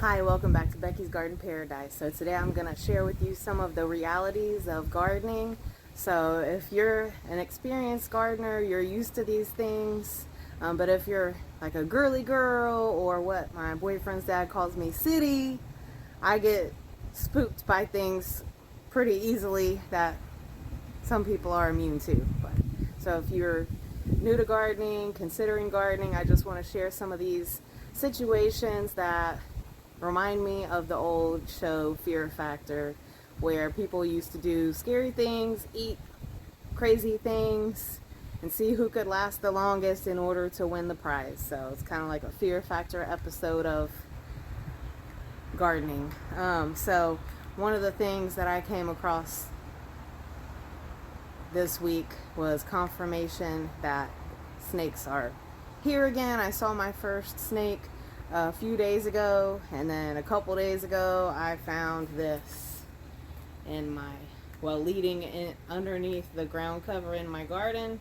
Hi, welcome back to Becky's Garden Paradise. So today I'm going to share with you some of the realities of gardening. So if you're an experienced gardener, you're used to these things. But if you're like a girly girl, or what my boyfriend's dad calls me, city, I get spooked by things pretty easily that some people are immune to. So if you're new to gardening, considering gardening, I just want to share some of these situations that remind me of the old show Fear Factor, where people used to do scary things, eat crazy things, and see who could last the longest in order to win the prize. So it's kind of like a Fear Factor episode of gardening. So one of the things that I came across this week was confirmation that snakes are here again. I saw my first snake a few days ago, and then a couple days ago I found this in my, leading in underneath the ground cover in my garden.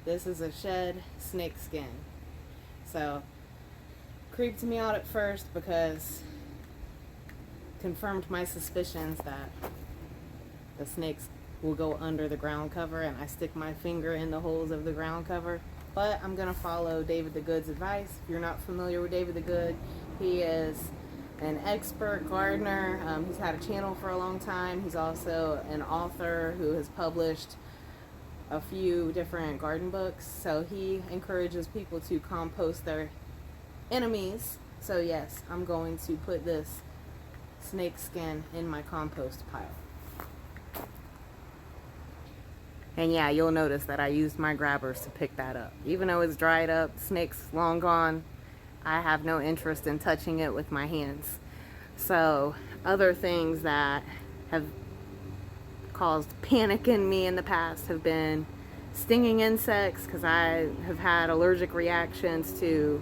This is a shed snake skin. So creeped me out at first because confirmed my suspicions that the snakes will go under the ground cover and I stick my finger in the holes of the ground cover. But I'm going to follow David the Good's advice. If you're not familiar with David the Good, he is an expert gardener. He's had a channel for a long time. He's also an author who has published a few different garden books. So he encourages people to compost their enemies. So yes, I'm going to put this snake skin in my compost pile. And yeah, you'll notice that I used my grabbers to pick that up. Even though it's dried up, snake's long gone, I have no interest in touching it with my hands. So other things that have caused panic in me in the past have been stinging insects, because I have had allergic reactions to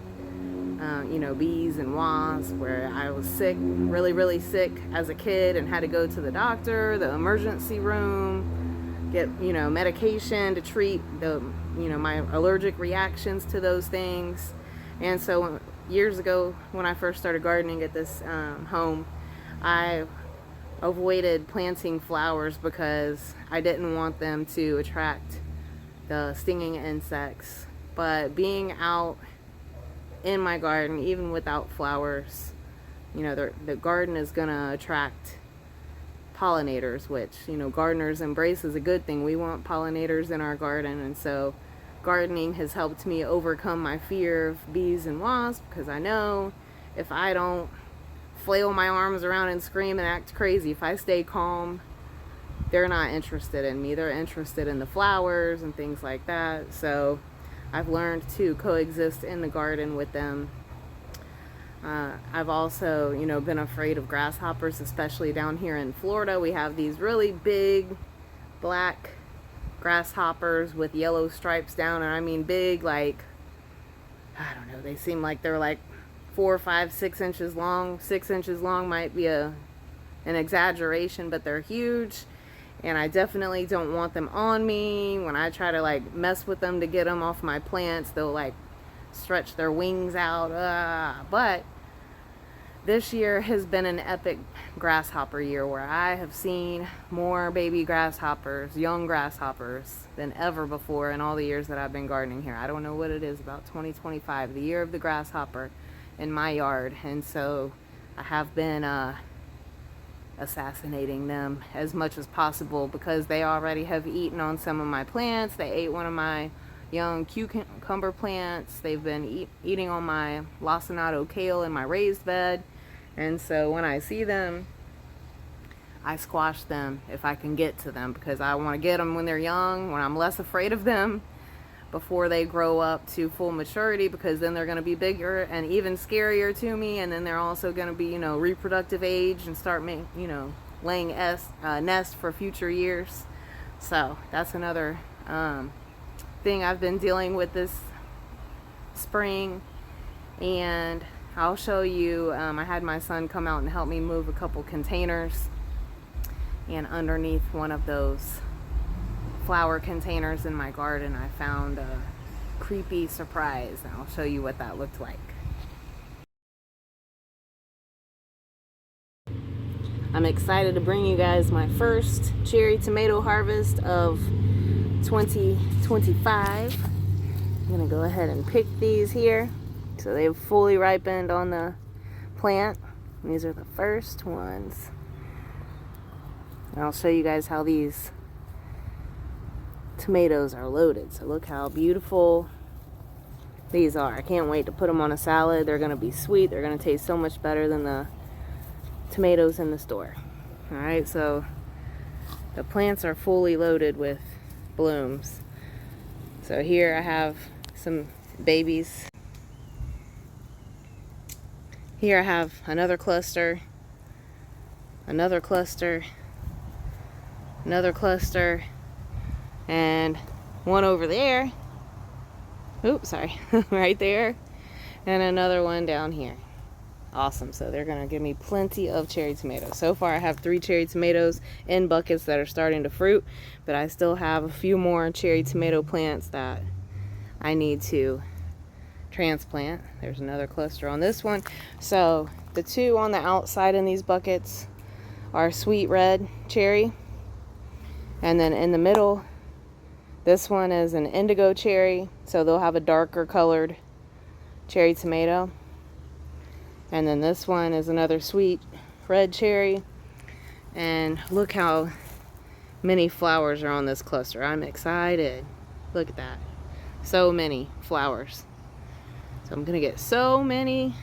bees and wasps, where I was sick, really sick as a kid, and had to go to the doctor, the emergency room, get medication to treat the my allergic reactions to those things. And so years ago, when I first started gardening at this home, I avoided planting flowers because I didn't want them to attract the stinging insects. But being out in my garden, even without flowers, the garden is gonna attract pollinators, which gardeners embrace as a good thing. We want pollinators in our garden. And so gardening has helped me overcome my fear of bees and wasps, because I know if I don't flail my arms around and scream and act crazy, if I stay calm, they're not interested in me. They're interested in the flowers and things like that. So I've learned to coexist in the garden with them. I've also, been afraid of grasshoppers, especially down here in Florida. We have these really big black grasshoppers with yellow stripes down, and I mean big, like, I don't know, they seem like they're like 4, 5, 6 inches long. 6 inches long might be an exaggeration, but they're huge, and I definitely don't want them on me. When I try to like mess with them to get them off my plants, they'll like stretch their wings out. But this year has been an epic grasshopper year, where I have seen more baby grasshoppers, young grasshoppers, than ever before in all the years that I've been gardening here. I don't know what it is about 2025, the year of the grasshopper in my yard. And so I have been assassinating them as much as possible, because they already have eaten on some of my plants. They ate one of my young cucumber plants. They've been eating on my lacinato kale in my raised bed. And so when I see them, I squash them if I can get to them, because I want to get them when they're young, when I'm less afraid of them, before they grow up to full maturity, because then they're going to be bigger and even scarier to me. And then they're also going to be, reproductive age and start laying nest for future years. So that's another thing I've been dealing with this spring. And I'll show you, I had my son come out and help me move a couple containers, and underneath one of those flower containers in my garden I found a creepy surprise, and I'll show you what that looked like. I'm excited to bring you guys my first cherry tomato harvest of 2025. I'm gonna go ahead and pick these here. So they've fully ripened on the plant. These are the first ones. And I'll show you guys how these tomatoes are loaded. So look how beautiful these are. I can't wait to put them on a salad. They're gonna be sweet. They're gonna taste so much better than the tomatoes in the store. All right, so the plants are fully loaded with blooms. So here I have some babies. Here I have another cluster, another cluster, another cluster, and one over there. Oops, sorry, right there, and another one down here. Awesome. So they're gonna give me plenty of cherry tomatoes. So far I have 3 cherry tomatoes in buckets that are starting to fruit, but I still have a few more cherry tomato plants that I need to transplant. There's another cluster on this one. So the 2 on the outside in these buckets are sweet red cherry, and then in the middle this one is an indigo cherry, so they'll have a darker colored cherry tomato. And then this one is another sweet red cherry. And look how many flowers are on this cluster. I'm excited. Look at that. So many flowers. So I'm gonna get so many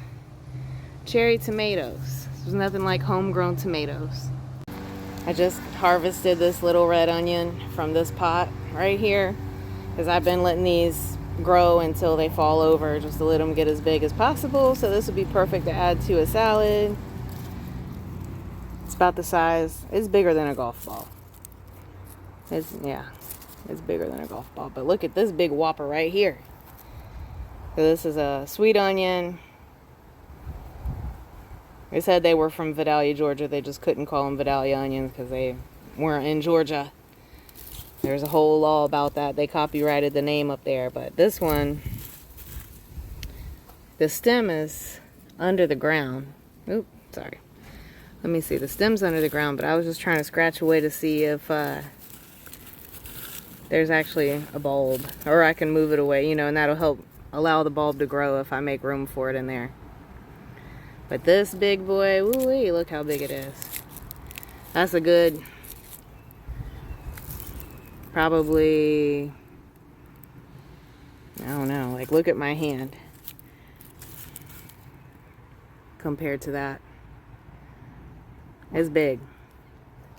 cherry tomatoes. There's nothing like homegrown tomatoes. I just harvested this little red onion from this pot right here, because I've been letting these grow until they fall over, just to let them get as big as possible. So this would be perfect to add to a salad. It's about the size, it's bigger than a golf ball. It's bigger than a golf ball. But look at this big whopper right here. So this is a sweet onion. They said they were from Vidalia, Georgia. They just couldn't call them Vidalia onions because they weren't in Georgia. There's a whole law about that. They copyrighted the name up there. But this one, the stem is under the ground. Oops, sorry. Let me see. The stem's under the ground, but I was just trying to scratch away to see if there's actually a bulb, or I can move it away, you know, and that'll help allow the bulb to grow if I make room for it in there. But this big boy, woo-wee, look how big it is. That's a good, probably, I don't know, like look at my hand compared to that. It's big.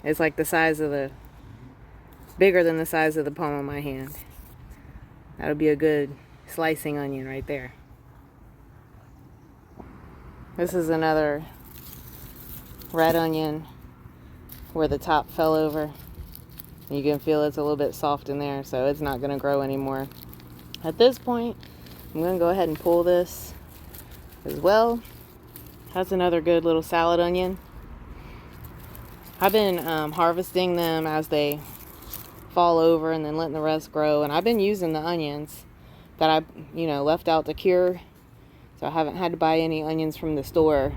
It's like the size of the, bigger than the size of the palm of my hand. That'll be a good slicing onion right there. This is another red onion where the top fell over. You can feel it's a little bit soft in there, so it's not going to grow anymore. At this point, I'm going to go ahead and pull this as well. That's another good little salad onion. I've been harvesting them as they fall over and then letting the rest grow, and I've been using the onions that I left out to cure, so I haven't had to buy any onions from the store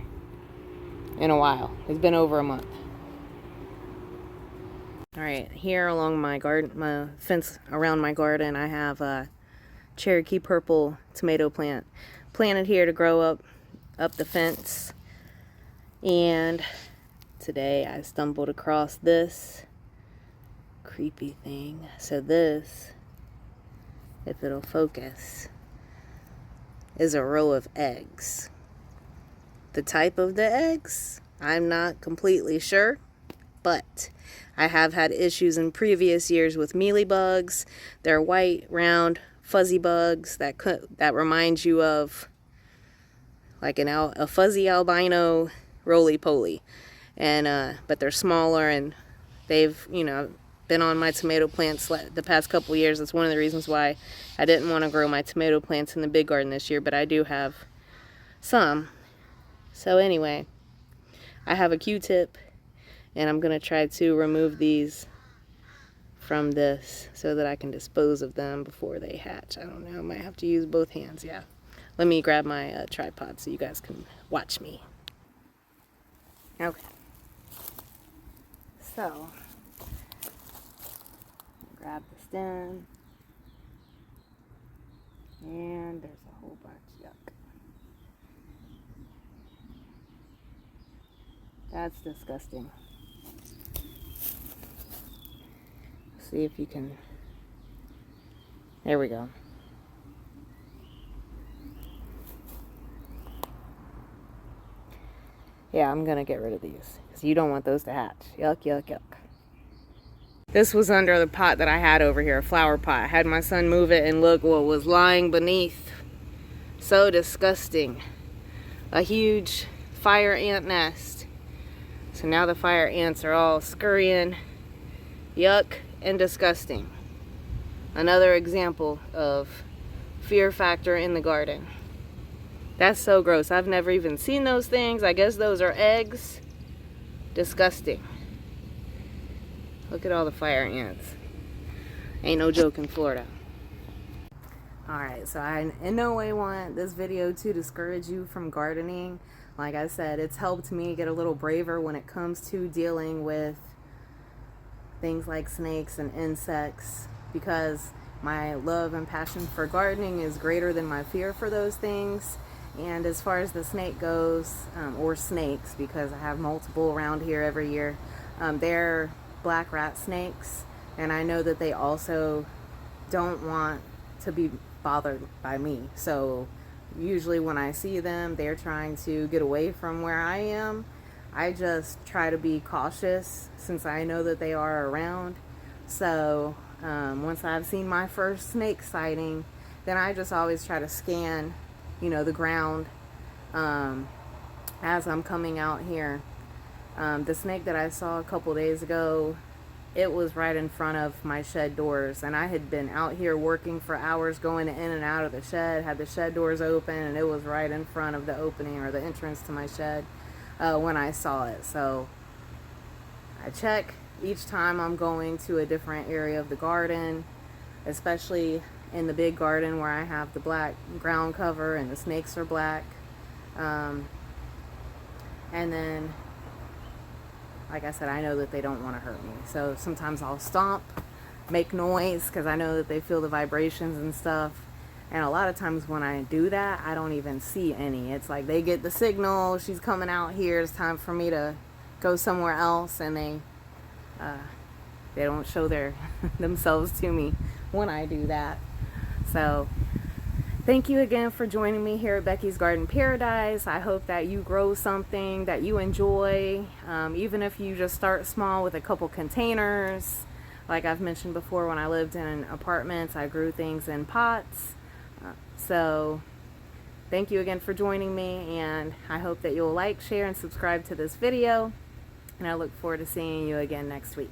in a while. It's been over a month. All right, here along my garden, my fence around my garden, I have a Cherokee purple tomato plant planted here to grow up the fence. And today I stumbled across this creepy thing. So this, if it'll focus, is a row of eggs. The type of the eggs, I'm not completely sure, but I have had issues in previous years with mealybugs. They're white, round, fuzzy bugs that remind you of like a fuzzy albino roly-poly. And but they're smaller, and they've been on my tomato plants the past couple years. That's one of the reasons why I didn't want to grow my tomato plants in the big garden this year, but I do have some. So anyway, I have a Q-tip, and I'm going to try to remove these from this so that I can dispose of them before they hatch. I don't know, I might have to use both hands, yeah. Let me grab my tripod so you guys can watch me. Okay. So, grab the stem, and there's a whole bunch. Yuck. That's disgusting. See if you can. There we go. Yeah, I'm gonna get rid of these because you don't want those to hatch. Yuck, yuck, yuck. This was under the pot that I had over here, a flower pot. I had my son move it and look what was lying beneath. So disgusting. A huge fire ant nest. So now the fire ants are all scurrying. Yuck and disgusting. Another example of fear factor in the garden. That's so gross. I've never even seen those things. I guess those are eggs. Disgusting. Look at all the fire ants. Ain't no joke in Florida. Alright, so I in no way want this video to discourage you from gardening. Like I said, it's helped me get a little braver when it comes to dealing with things like snakes and insects, because my love and passion for gardening is greater than my fear for those things. And as far as the snake goes, or snakes, because I have multiple around here every year, they're black rat snakes, and I know that they also don't want to be bothered by me. So usually when I see them, they're trying to get away from where I am. I just try to be cautious since I know that they are around. So once I've seen my first snake sighting, then I just always try to scan, you know, the ground as I'm coming out here. The snake that I saw a couple days ago, it was right in front of my shed doors, and I had been out here working for hours going in and out of the shed, had the shed doors open, and it was right in front of the opening or the entrance to my shed when I saw it. So I check each time I'm going to a different area of the garden, especially in the big garden where I have the black ground cover and the snakes are black. And then, like I said, I know that they don't want to hurt me. So sometimes I'll stomp, make noise, because I know that they feel the vibrations and stuff. And a lot of times when I do that, I don't even see any. It's like they get the signal, she's coming out here, it's time for me to go somewhere else, and they don't show their themselves to me when I do that. So thank you again for joining me here at Becky's Garden Paradise. I hope that you grow something that you enjoy, even if you just start small with a couple containers. Like I've mentioned before, when I lived in apartments, I grew things in pots. So thank you again for joining me, and I hope that you'll like, share, and subscribe to this video. And I look forward to seeing you again next week.